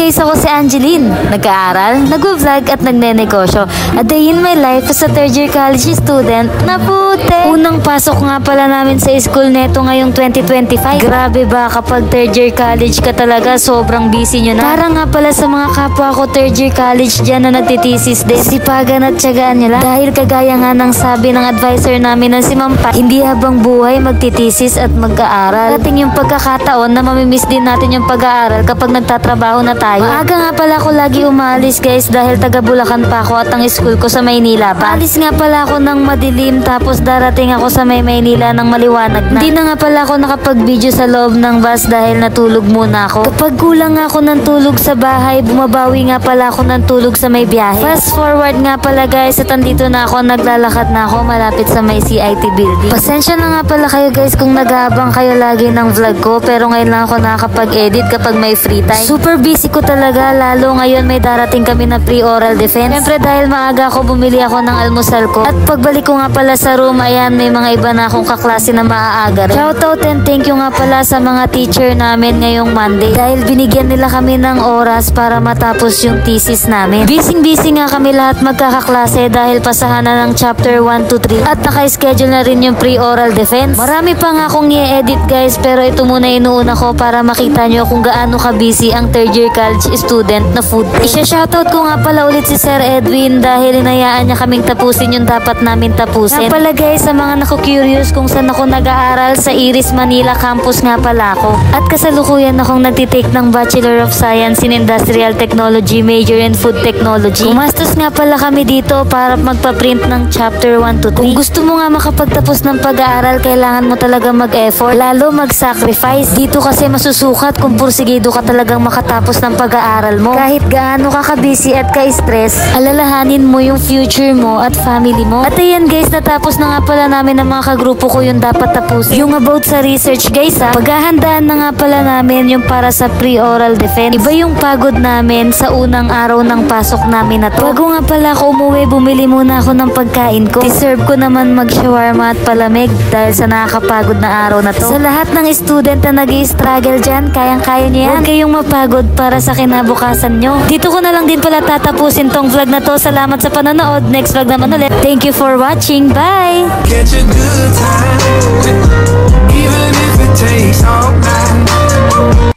guys, ako si Angeline. Nag-aaral, nag-vlog at nagne-negosyo. A day in my life as a third year college student na puti. Unang pasok nga pala namin sa school neto ngayong 2025. Grabe ba kapag third year college ka talaga, sobrang busy nyo na. Para nga pala sa mga kapwa ko third year college dyan na nagtitisis din, sipagan at tiyagaan nyo lang. Dahil kagaya nga ng sabi ng advisor namin na si Ma'am Pat, hindi habang buhay magtitisis at mag-aaral. Dating yung pagkakataon na mamimiss din natin yung pag-aaral kapag nagtatrabaho na tayo. Maaga nga pala ako lagi umalis guys dahil taga Bulacan pa ako at ang school ko sa Maynila pa. Alis nga pala ako ng madilim tapos darating ako sa Maynila ng maliwanag na. Hindi na nga pala ako nakapag-video sa loob ng bus dahil natulog muna ako. Kapag kulang nga ako ng tulog sa bahay, bumabawi nga pala ako ng tulog sa may biyahe. Fast forward nga pala guys at andito na ako, naglalakad na ako malapit sa may CIT building. Pasensya na nga pala kayo guys kung nag-aabang kayo lagi ng vlog ko, pero ngayon lang ako nakakapag-edit kapag may free time. Super busy ko talaga, lalo ngayon may darating kami na pre-oral defense. Siyempre dahil maaga ako bumili ako ng almusal ko. At pagbalik ko nga pala sa room, ayan may mga iba na akong kaklase na maaaga rin. Shoutout and thank you nga pala sa mga teacher namin ngayong Monday dahil binigyan nila kami ng oras para matapos yung thesis namin. Busy nga kami lahat magkakaklase dahil pasahan na ng chapter 1 to 3 at naka-schedule na rin yung pre-oral defense. Marami pa nga akong i-edit guys, pero ito muna inuuna ko para makita nyo kung gaano ka-busy ang third year college student na food. Isha-shoutout ko nga pala ulit si Sir Edwin dahil inayaan niya kaming tapusin yung dapat namin tapusin. Nga pala guys, sa mga naku-curious kung saan ako nag-aaral, sa Iris Manila campus nga pala ako. At kasalukuyan akong nagtitake ng Bachelor of Science in Industrial Technology, major in Food Technology. Gumastos nga pala kami dito para magpa-print ng chapter 1 to 3. Kung gusto mo nga makapagtapos ng pag-aaral, kailangan mo talaga mag-effort, lalo mag-sacrifice. Dito kasi masusukat kung pursigido ka talagang makatapos ng pag-aaral mo. Kahit gaano ka ka-busy at ka-stress, alalahanin mo yung future mo at family mo. At ayan guys, natapos na nga pala namin ng mga kagrupo ko yung dapat tapusin. Yung about sa research guys ha, paghahandaan na nga pala namin yung para sa pre-oral defense. Iba yung pagod namin sa unang araw ng pasok namin na to. Bago nga pala ako umuwi, bumili muna ako ng pagkain ko. Deserve ko naman mag-shawarma at palamig dahil sa nakakapagod na araw na to. Sa lahat ng student na nag-i-struggle dyan, kayang-kaya nyo yan. Huwag kayong mapagod para sa kinabukasan nyo. Dito ko na lang din pala tatapusin tong vlog na to. Salamat sa panonood. Next vlog naman ulit. Thank you for watching. Bye! Catch a good time, even if it takes all night.